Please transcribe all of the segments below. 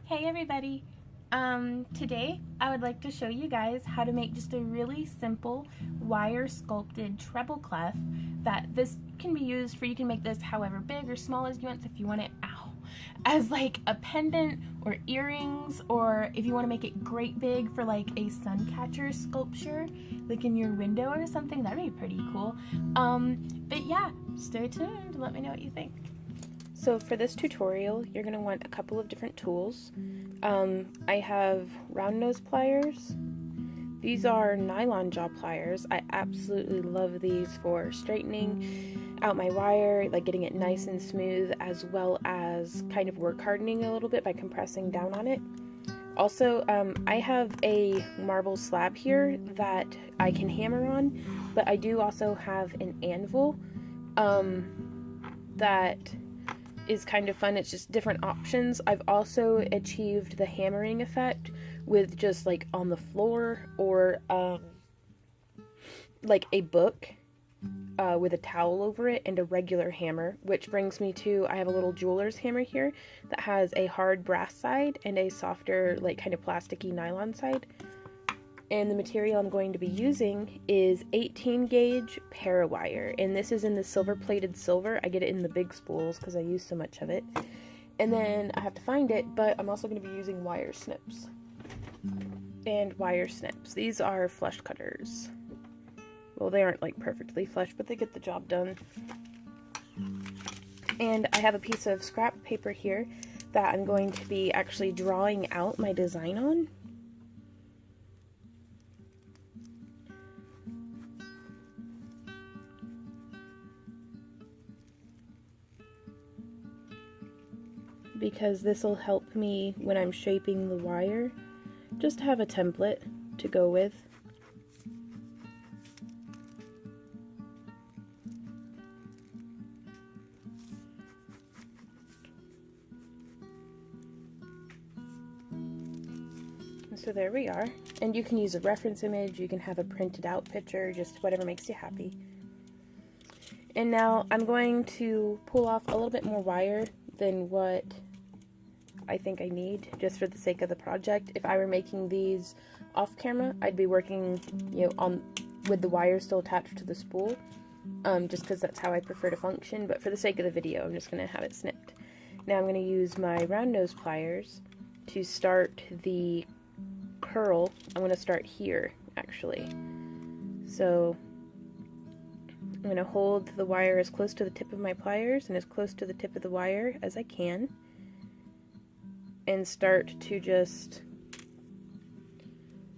Hey everybody! Today I would like to show you guys how to make just a really simple wire sculpted treble clef that this can be used for. You can make this however big or small as you want. So if you want it as like a pendant or earrings, or if you want to make it great big for like a sun catcher sculpture like in your window or something, that'd be pretty cool. But yeah, stay tuned, let me know what you think. So for this tutorial, you're going to want a couple of different tools. I have round nose pliers. These are nylon jaw pliers. I absolutely love these for straightening out my wire, like getting it nice and smooth, as well as kind of work hardening a little bit by compressing down on it. Also, I have a marble slab here that I can hammer on, but I do also have an anvil that is kind of fun. It's just different options. I've also achieved the hammering effect with just like on the floor, or like a book with a towel over it and a regular hammer, which brings me to, I have a little jeweler's hammer here that has a hard brass side and a softer, like kind of plasticky nylon side. And the material I'm going to be using is 18 gauge parawire, and this is in the silver plated silver. I get it in the big spools because I use so much of it. And then I have to find it, but I'm also going to be using wire snips. And wire snips. These are flush cutters. Well, they aren't like perfectly flush, but they get the job done. And I have a piece of scrap paper here that I'm going to be actually drawing out my design on. Because this will help me when I'm shaping the wire, just to have a template to go with. So there we are, and you can use a reference image, you can have a printed out picture, just whatever makes you happy. And now I'm going to pull off a little bit more wire than what I think I need, just for the sake of the project. If I were making these off camera, I'd be working, with the wire still attached to the spool, just because that's how I prefer to function. But for the sake of the video, I'm just going to have it snipped. Now I'm going to use my round nose pliers to start the curl. I'm going to start here, actually. So I'm going to hold the wire as close to the tip of my pliers and as close to the tip of the wire as I can, and start to just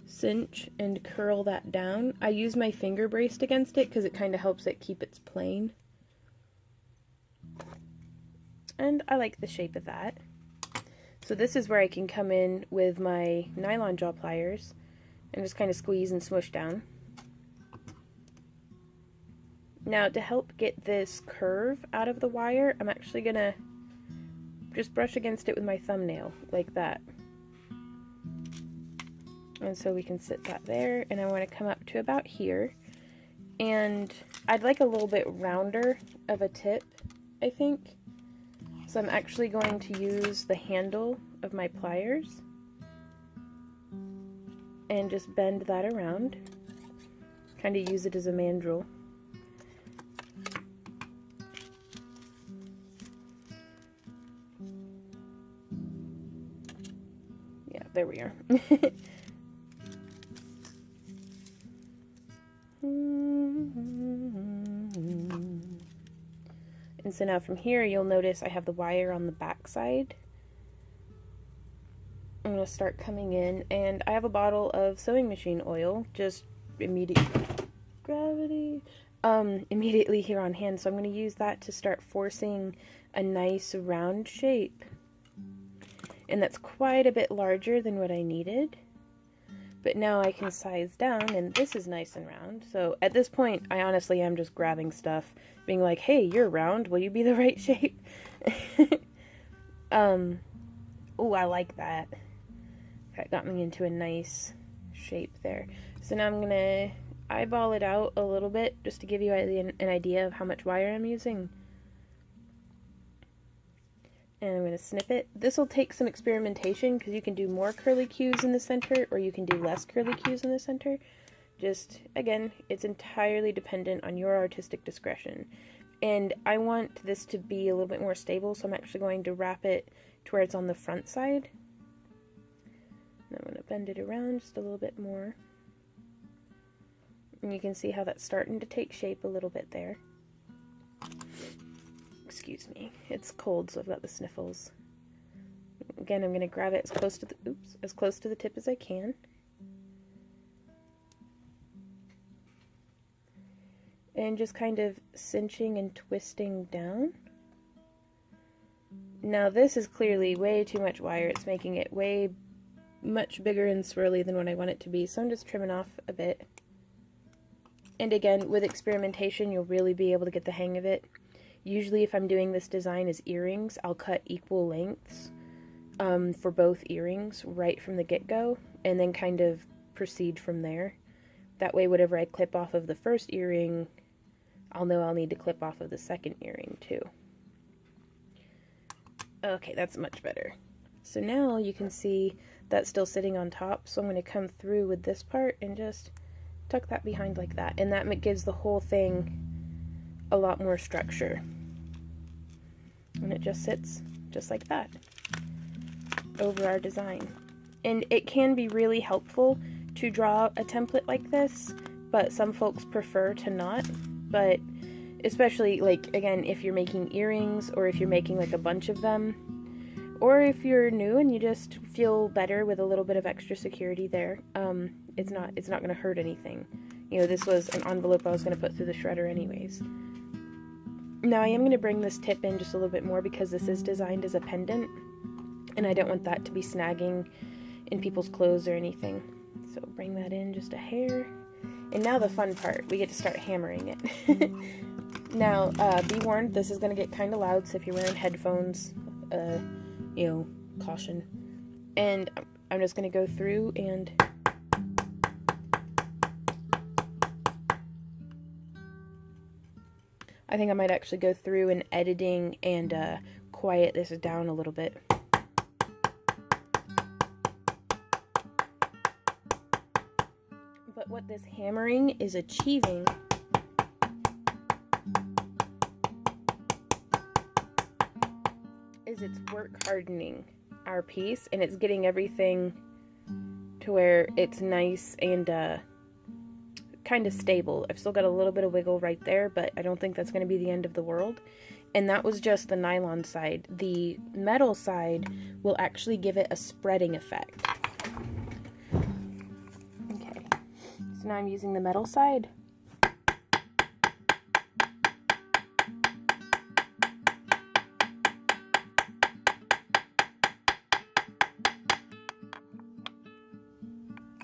cinch and curl that down. I use my finger braced against it because it kind of helps it keep its plane. And I like the shape of that. So this is where I can come in with my nylon jaw pliers and just kind of squeeze and smush down. Now, to help get this curve out of the wire, I'm actually going to just brush against it with my thumbnail, like that. And so we can sit that there, and I want to come up to about here. And I'd like a little bit rounder of a tip, I think. So I'm actually going to use the handle of my pliers and just bend that around. Kind of use it as a mandrel. Yeah, there we are. And so now from here, you'll notice I have the wire on the back side. I'm going to start coming in, and I have a bottle of sewing machine oil, just immediately here on hand. So I'm going to use that to start forcing a nice round shape. And that's quite a bit larger than what I needed. But now I can size down, and this is nice and round. So at this point, I honestly am just grabbing stuff, being like, hey, you're round, will you be the right shape? Oh, I like that. That got me into a nice shape there. So now I'm gonna eyeball it out a little bit, just to give you an idea of how much wire I'm using. And I'm going to snip it. This will take some experimentation because you can do more curly cues in the center or you can do less curly cues in the center. Just, again, it's entirely dependent on your artistic discretion. And I want this to be a little bit more stable, so I'm actually going to wrap it to where it's on the front side. And I'm going to bend it around just a little bit more. And you can see how that's starting to take shape a little bit there. Excuse me, it's cold, so I've got the sniffles. Again, I'm going to grab it as close to the tip as I can. And just kind of cinching and twisting down. Now this is clearly way too much wire. It's making it way much bigger and swirly than what I want it to be, so I'm just trimming off a bit. And again, with experimentation, you'll really be able to get the hang of it. Usually if I'm doing this design as earrings, I'll cut equal lengths for both earrings right from the get-go, and then kind of proceed from there. That way, whatever I clip off of the first earring, I'll know I'll need to clip off of the second earring too. Okay, that's much better. So now you can see that's still sitting on top, so I'm going to come through with this part and just tuck that behind like that, and that gives the whole thing a lot more structure. And it just sits just like that over our design. And it can be really helpful to draw a template like this, but some folks prefer to not. But especially, like, again, if you're making earrings or if you're making like a bunch of them, or if you're new and you just feel better with a little bit of extra security there, it's not going to hurt anything. You know, this was an envelope I was going to put through the shredder anyways. Now I am going to bring this tip in just a little bit more because this is designed as a pendant, and I don't want that to be snagging in people's clothes or anything. So bring that in just a hair. And now the fun part, we get to start hammering it. Now, be warned, this is going to get kind of loud, so if you're wearing headphones, you know, caution. And I'm just going to go through and I think I might actually go through and editing and quiet this down a little bit. But what this hammering is achieving is it's work hardening our piece, and it's getting everything to where it's nice and kind of stable. I've still got a little bit of wiggle right there, but I don't think that's going to be the end of the world. And that was just the nylon side. The metal side will actually give it a spreading effect. Okay, so now I'm using the metal side.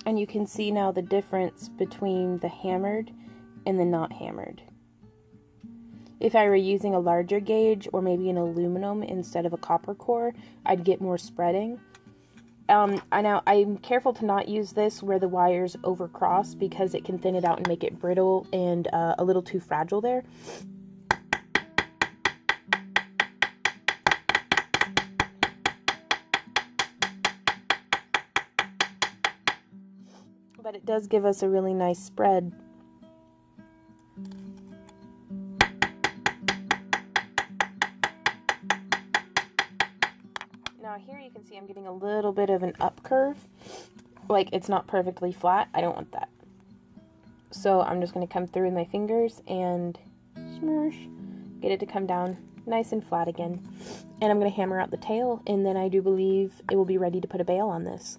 And you can see now the difference between the hammered and the not hammered. If I were using a larger gauge or maybe an aluminum instead of a copper core, I'd get more spreading. Now I'm careful to not use this where the wires overcross because it can thin it out and make it brittle and a little too fragile there. But it does give us a really nice spread. Now here you can see I'm getting a little bit of an up curve. Like it's not perfectly flat. I don't want that. So I'm just going to come through with my fingers and smoosh, get it to come down nice and flat again. And I'm going to hammer out the tail, and then I do believe it will be ready to put a bail on this.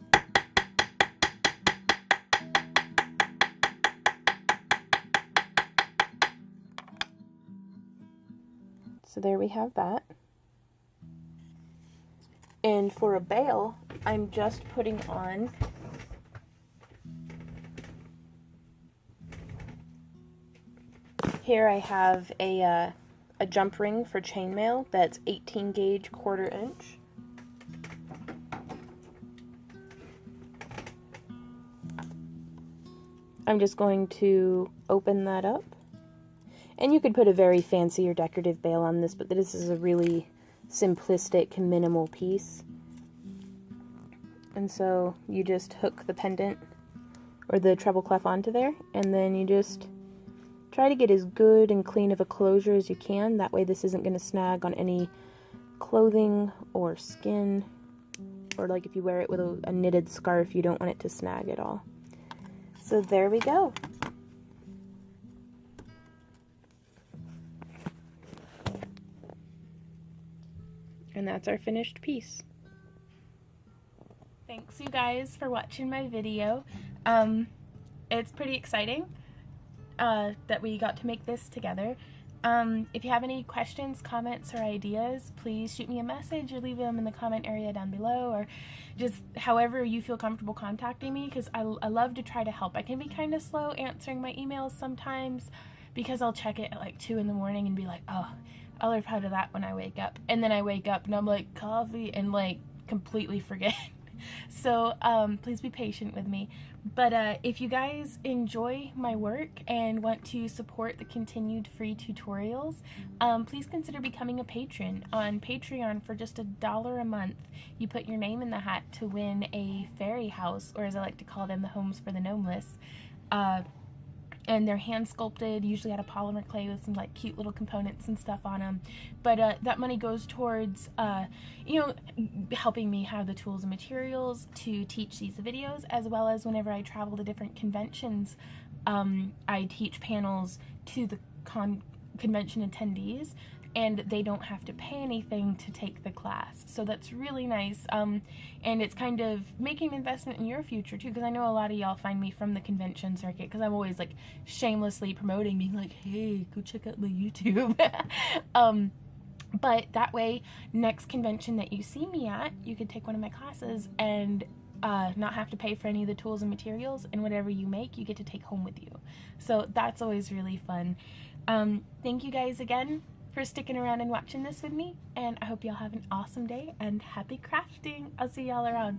So there we have that. And for a bail, I'm just putting on here I have a jump ring for chainmail that's 18 gauge 1/4 inch. I'm just going to open that up. And you could put a very fancy or decorative bail on this, but this is a really simplistic, minimal piece. And so you just hook the pendant or the treble clef onto there, and then you just try to get as good and clean of a closure as you can. That way this isn't going to snag on any clothing or skin, or like if you wear it with a knitted scarf, you don't want it to snag at all. So there we go. And that's our finished piece. Thanks you guys for watching my video. It's pretty exciting that we got to make this together. If you have any questions, comments, or ideas, please shoot me a message or leave them in the comment area down below, or just however you feel comfortable contacting me, because I love to try to help. I can be kind of slow answering my emails sometimes because I'll check it at like 2 in the morning and be like, oh, I'll reply to that when I wake up. And then I wake up and I'm like, coffee, and like completely forget. So please be patient with me. But if you guys enjoy my work and want to support the continued free tutorials, please consider becoming a patron. On Patreon, for just $1 a month, you put your name in the hat to win a fairy house, or as I like to call them, the homes for the gnomeless. And they're hand sculpted, usually out of polymer clay with some like cute little components and stuff on them. But that money goes towards, you know, helping me have the tools and materials to teach these videos, as well as whenever I travel to different conventions, I teach panels to the convention attendees, and they don't have to pay anything to take the class. So that's really nice. And it's kind of making an investment in your future too, because I know a lot of y'all find me from the convention circuit, because I'm always like shamelessly promoting, being like, hey, go check out my YouTube. But that way, next convention that you see me at, you could take one of my classes and not have to pay for any of the tools and materials, and whatever you make, you get to take home with you. So that's always really fun. Thank you guys again for sticking around and watching this with me, and I hope y'all have an awesome day and happy crafting. I'll see y'all around.